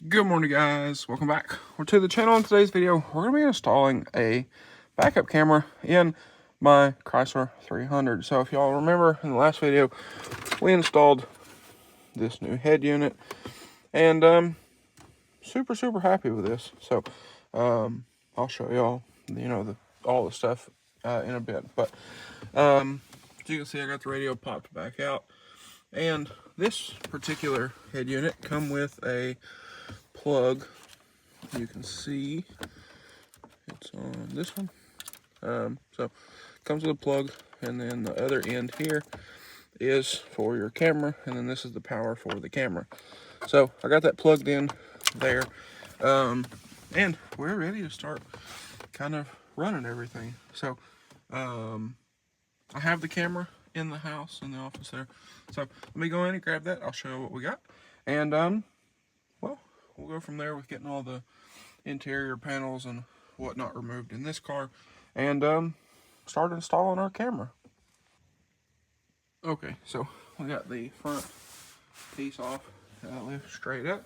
Good morning, guys. Welcome back. We're to the channel. In today's video, we're going to be installing a backup camera in my Chrysler 300. So if y'all remember in the last video, we installed this new head unit, and super happy with this. So I'll show y'all, all the stuff in a bit. But as you can see, I got the radio popped back out, and this particular head unit come with a plug. You can see it's on this one. So comes with a plug, and then the other end here is for your camera, and then this is the power for the camera. So I got that plugged in there, and we're ready to start kind of running everything. So I have the camera in the house, in the office there. So let me go in and grab that. I'll show you what we got, and well, we'll go from there with getting all the interior panels and whatnot removed in this car, and start installing our camera. Okay, so we got the front piece off, lift straight up.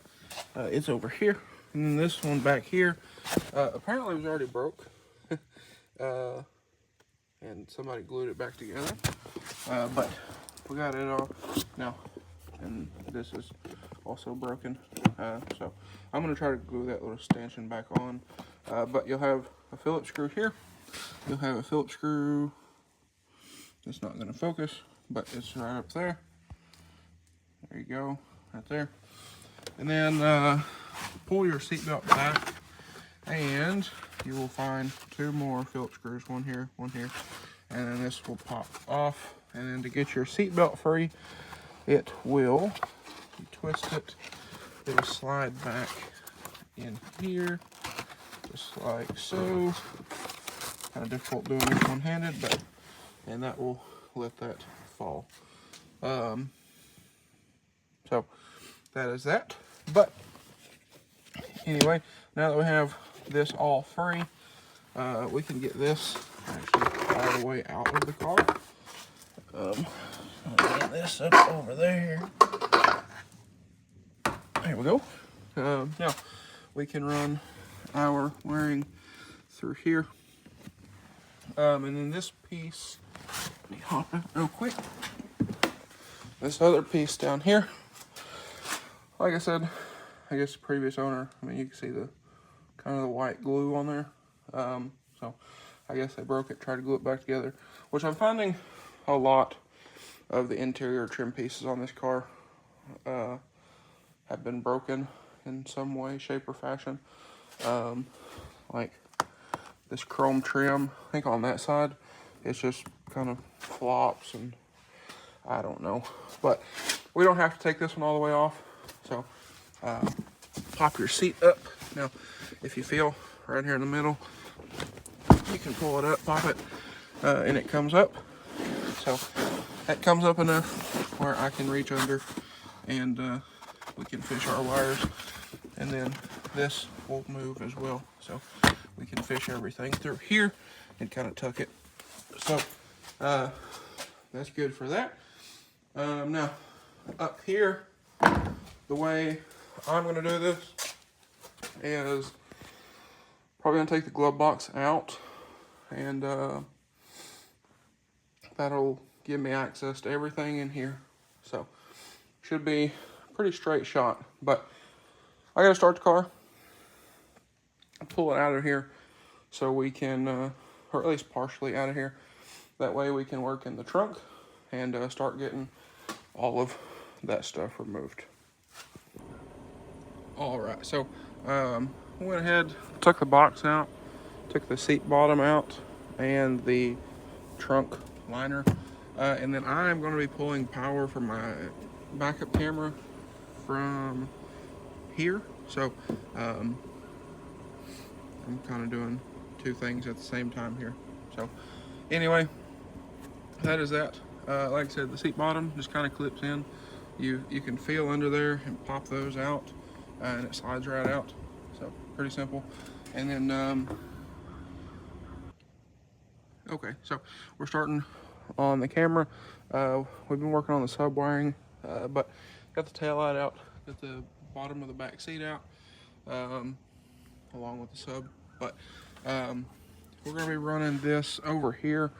It's over here, and then this one back here apparently was already broke, and somebody glued it back together, but we got it off now, and this is also broken, so I'm going to try to glue that little stanchion back on, but you'll have a Phillips screw here. You'll have a Phillips screw, it's not going to focus, but it's right up there. There you go, right there. And then pull your seatbelt back, and you will find two more Phillips screws, one here, and then this will pop off. And then to get your seatbelt free, it will, you twist it, it'll slide back in here, just like so. Kind of difficult doing this one-handed, but, and that will let that fall. So that is that. But anyway, now that we have this all free, we can get this actually all the way out of the car. I'll get this up over there. There we go. Now we can run our wiring through here. And then this piece, let me hop up real quick. This other piece down here, like I said, I guess the previous owner, I mean, you can see the kind of the white glue on there. So I guess they broke it, tried to glue it back together, which I'm finding a lot of the interior trim pieces on this car have been broken in some way, shape, or fashion. Like this chrome trim, I think on that side, it's just kind of flops, and I don't know. But we don't have to take this one all the way off. So pop your seat up. Now, if you feel right here in the middle, you can pull it up, pop it, and it comes up. So that comes up enough where I can reach under, and we can fish our wires. And then this will move as well. So we can fish everything through here and kind of tuck it. So that's good for that. Now up here, the way I'm going to do this is probably going to take the glove box out, and that'll give me access to everything in here. So should be a pretty straight shot, but I got to start the car, pull it out of here so we can, or at least partially out of here. That way we can work in the trunk and start getting all of that stuff removed. All right, so went ahead, took the box out, took the seat bottom out, and the trunk liner, and then I'm going to be pulling power from my backup camera from here. So I'm kind of doing two things at the same time here. So anyway, that is that. Like I said, the seat bottom just kind of clips in. You can feel under there and pop those out, and it slides right out. So pretty simple. And then okay, so we're starting on the camera. We've been working on the sub wiring, but got the tail light out, got the bottom of the back seat out, along with the sub. But we're going to be running this over here,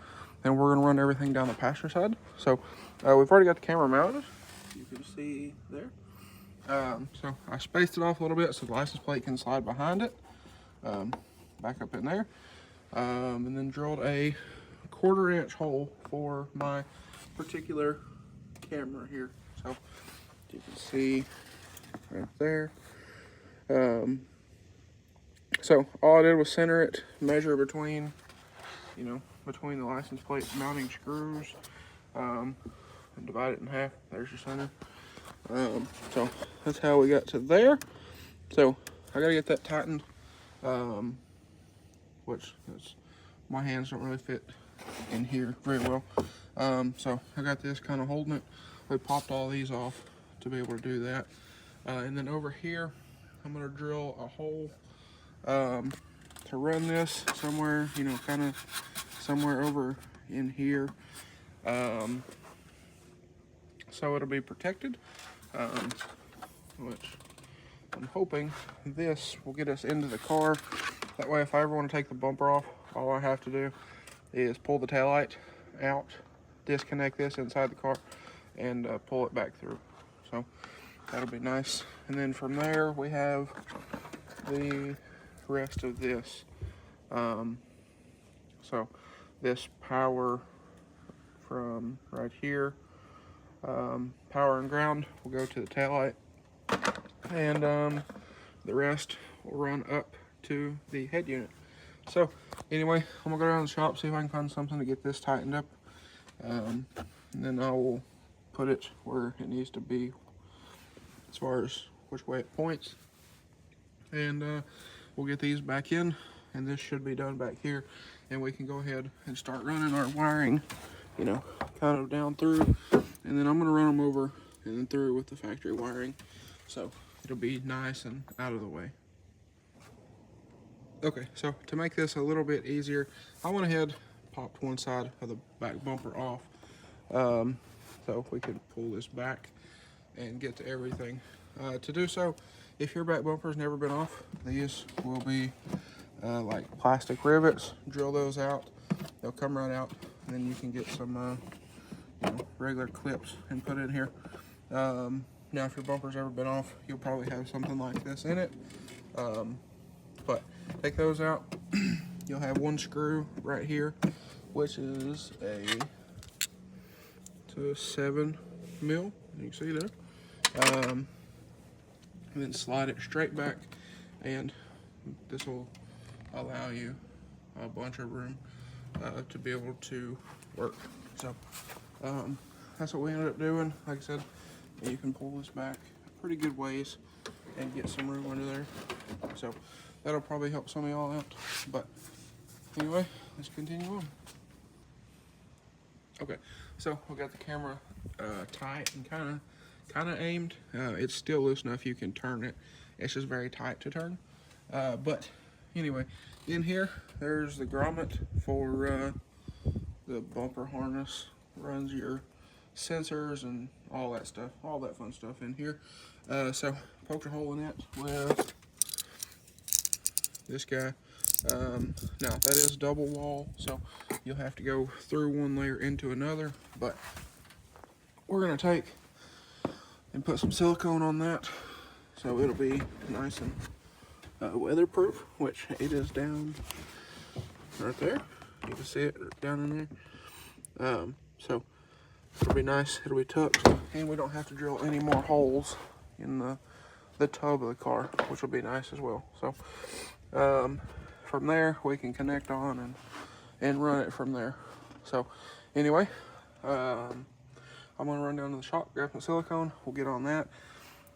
and we're going to run everything down the passenger side. So we've already got the camera mounted. You can see there. So I spaced it off a little bit so the license plate can slide behind it, back up in there, and then drilled a 1/4 inch hole for my particular camera here. So you can see right there. So all I did was center it, measure between, between the license plate mounting screws, and divide it in half. There's your center. So that's how we got to there. So I gotta get that tightened, which is, my hands don't really fit in here very well. So I got this kind of holding it. We popped all these off to be able to do that. And then over here, I'm gonna drill a hole to run this somewhere, kind of somewhere over in here. So it'll be protected, which I'm hoping this will get us into the car. That way, if I ever want to take the bumper off, all I have to do is pull the taillight out, disconnect this inside the car, and pull it back through. So that'll be nice. And then from there, we have the rest of this. So this power from right here, power and ground will go to the taillight, and the rest will run up to the head unit. So anyway, I'm gonna go down to the shop, see if I can find something to get this tightened up, and then I will put it where it needs to be as far as which way it points, and we'll get these back in, and this should be done back here, and we can go ahead and start running our wiring, kind of down through, and then I'm gonna run them over and then through with the factory wiring, so it'll be nice and out of the way. Okay, so to make this a little bit easier, I went ahead, popped one side of the back bumper off, so we can pull this back and get to everything. To do so, if your back bumper's never been off, these will be like plastic rivets. Drill those out, they'll come right out, and then you can get some regular clips and put in here. Now if your bumper's ever been off, you'll probably have something like this in it, but take those out. You'll have one screw right here, which is a 7 mil, you can see there, and then slide it straight back, and this will allow you a bunch of room to be able to work. So that's what we ended up doing. Like I said, you can pull this back pretty good ways and get some room under there. So that'll probably help some of y'all out. But anyway, let's continue on. Okay, so we got the camera tight and kind of aimed. It's still loose enough you can turn it. It's just very tight to turn. But anyway, in here there's the grommet for the bumper harness. Runs your sensors and all that stuff, all that fun stuff in here. So poked a hole in it with this guy. Now that is double wall, so you'll have to go through one layer into another, but we're gonna take and put some silicone on that so it'll be nice and weatherproof, which it is down right there. You can see it down in there. So it'll be nice, it'll be tucked, and we don't have to drill any more holes in the tub of the car, which will be nice as well. So from there we can connect on and run it from there. So anyway, I'm gonna run down to the shop, grab some silicone, we'll get on that,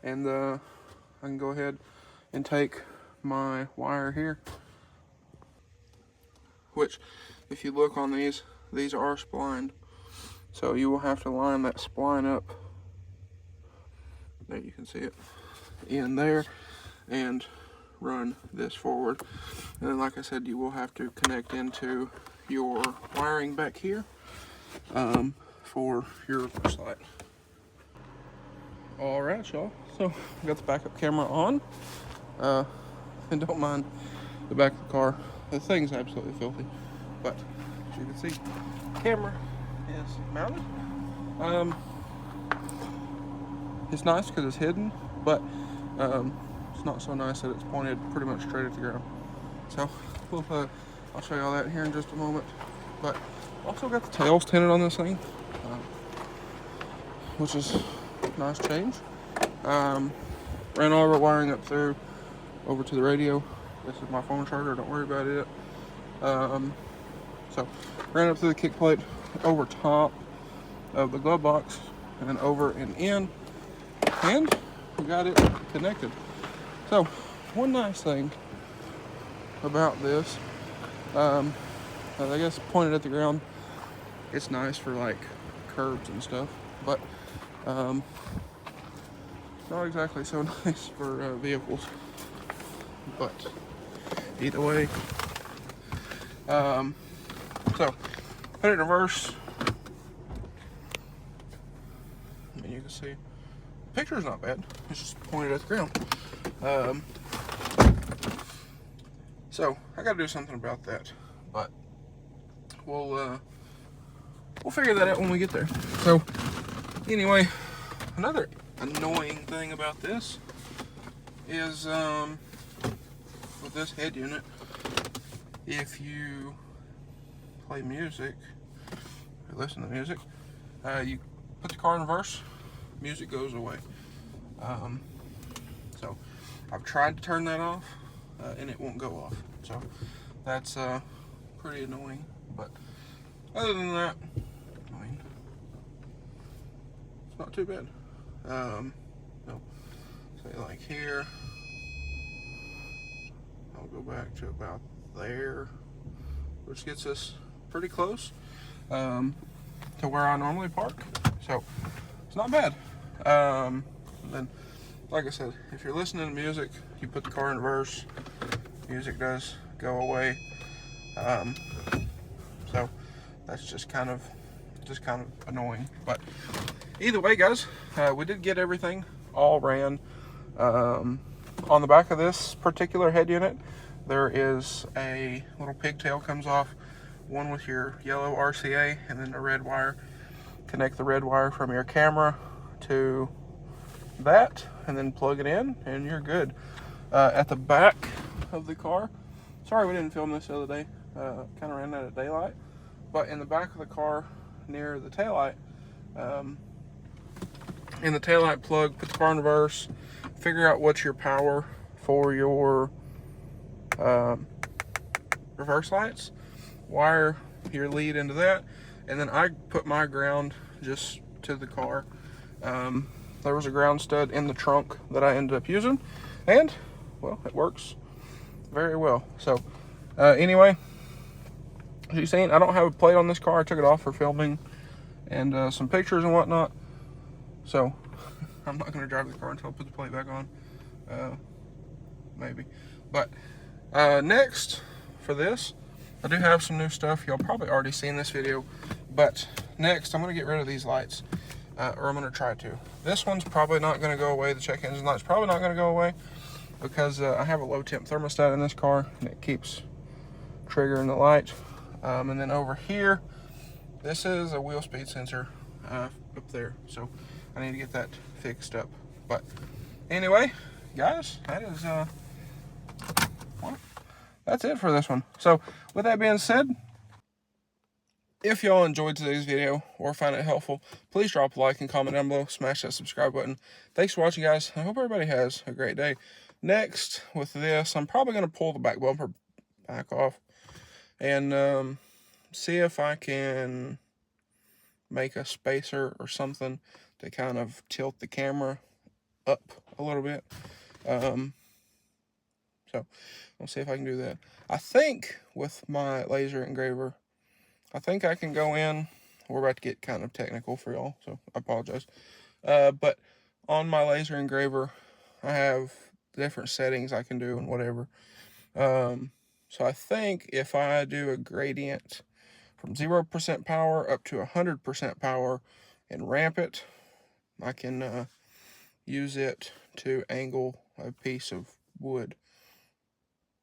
and I can go ahead and take my wire here, which if you look on these are splined. So you will have to line that spline up, there you can see it, in there, and run this forward. And then like I said, you will have to connect into your wiring back here for your slide. All right, y'all. So we got the backup camera on. And don't mind the back of the car. The thing's absolutely filthy, but as you can see, the camera is mounted. It's nice because it's hidden, but it's not so nice that it's pointed pretty much straight at the ground. So I'll show you all that here in just a moment. But also got the tails tinted on this thing, which is a nice change. Ran all of our wiring up through over to the radio. This is my phone charger, don't worry about it. So ran up through the kick plate, over top of the glove box, and then over and in, and we got it connected. So one nice thing about this, I guess pointed at the ground, it's nice for like curbs and stuff, but not exactly so nice for vehicles. But either way, so put it in reverse, and you can see the picture is not bad. It's just pointed at the ground. So I got to do something about that, but we'll figure that out when we get there. So anyway, another annoying thing about this is with this head unit, if you play music or listen to music, you put the car in reverse, music goes away. So I've tried to turn that off, and it won't go off. So that's pretty annoying. But other than that, I mean, it's not too bad. So say like here, I'll go back to about there, which gets us pretty close to where I normally park. So it's not bad. And then, like I said, if you're listening to music, you put the car in reverse, music does go away. So that's just kind of annoying. But either way, guys, we did get everything all ran. On the back of this particular head unit, there is a little pigtail comes off, one with your yellow RCA, and then the red wire. Connect the red wire from your camera to that, and then plug it in, and you're good. At the back of the car, sorry we didn't film this the other day, kind of ran out of daylight, but in the back of the car near the taillight, in the taillight plug, put the car in reverse, figure out what's your power for your reverse lights, wire your lead into that, and then I put my ground just to the car. There was a ground stud in the trunk that I ended up using, and well, it works very well. So anyway, as you've seen, I don't have a plate on this car. I took it off for filming and some pictures and whatnot, so I'm not going to drive the car until I put the plate back on. Maybe. But next for this, I do have some new stuff. Y'all probably already seen this video, but next I'm going to get rid of these lights, or I'm going to try to. This one's probably not going to go away. The check engine light's probably not going to go away because I have a low temp thermostat in this car, and it keeps triggering the light. And then over here, this is a wheel speed sensor up there, so I need to get that fixed up. But anyway, guys, that is well, that's it for this one. So with that being said, if y'all enjoyed today's video or find it helpful, please drop a like and comment down below. Smash that subscribe button. Thanks for watching, guys. I hope everybody has a great day. Next, with this, I'm probably going to pull the back bumper back off and see if I can make a spacer or something to kind of tilt the camera up a little bit. So we'll see if I can do that. I think with my laser engraver, I think I can go in. We're about to get kind of technical for y'all, so I apologize. But on my laser engraver, I have different settings I can do and whatever. So I think if I do a gradient from 0% power up to 100% power and ramp it, I can use it to angle a piece of wood,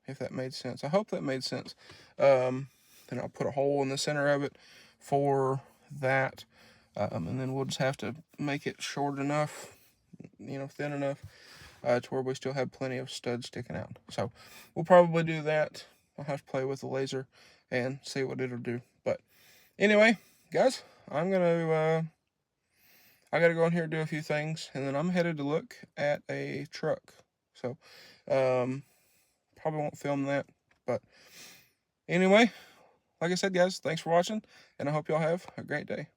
if that made sense. I hope that made sense. Then I'll put a hole in the center of it for that, and then we'll just have to make it short enough, you know, thin enough to where we still have plenty of studs sticking out. So we'll probably do that. I'll have to play with the laser and see what it'll do. But anyway, guys, I gotta go in here and do a few things, and then I'm headed to look at a truck. So probably won't film that, but anyway, like I said, guys, thanks for watching, and I hope y'all have a great day.